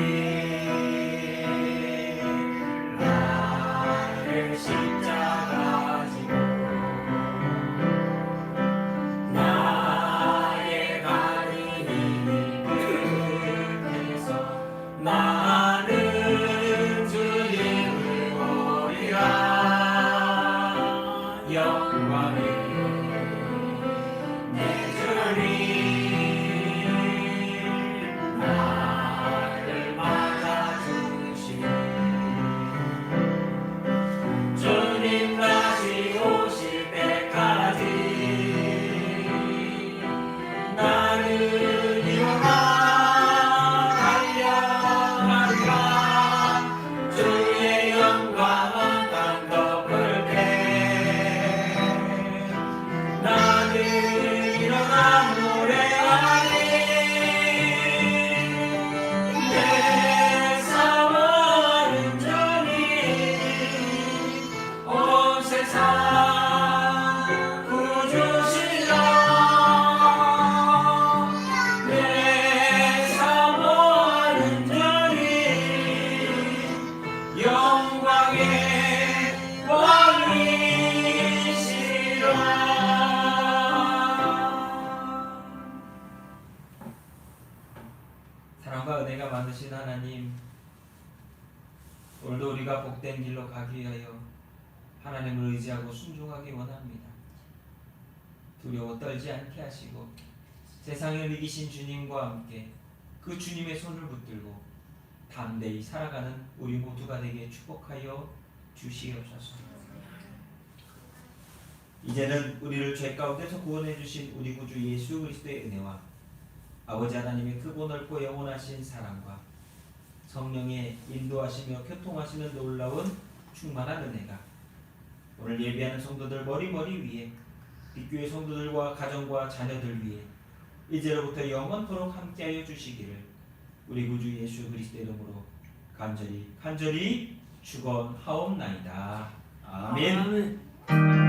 나를 십자가 지고 나의 가는 이 끝에서 나는 주님을 보리라. 영광의 내 주님 나를 맞아주시니 주님 다시 오실 때까지 나는 일어나 달려가리라. 주의 영광은 땅 덮을 때 나는 일어나 노래하리. 내 사랑하는 주님 온 세상 구주시라. 내 사랑하는 주님 영광의 왕이시라. 사랑과 은혜가 많으신 하나님, 오늘도 우리가 복된 길로 가기 위하여 하나님을 의지하고 순종하기 원합니다. 두려워 떨지 않게 하시고 세상을 이기신 주님과 함께 그 주님의 손을 붙들고 담대히 살아가는 우리 모두가 되게 축복하여 주시옵소서. 이제는 우리를 죄 가운데서 구원해 주신 우리 구주 예수 그리스도의 은혜와 아버지 하나님의 크고 넓고 영원하신 사랑과 성령의 인도하시며 교통하시는 놀라운 충만한 은혜가 오늘 예배하는 성도들 머리 위에 빛교회 성도들과 가정과 자녀들 위에 이제로부터 영원토록 함께하여 주시기를 우리 구주 예수 그리스도의 이름으로 간절히 축원하옵나이다. 아멘. 아멘.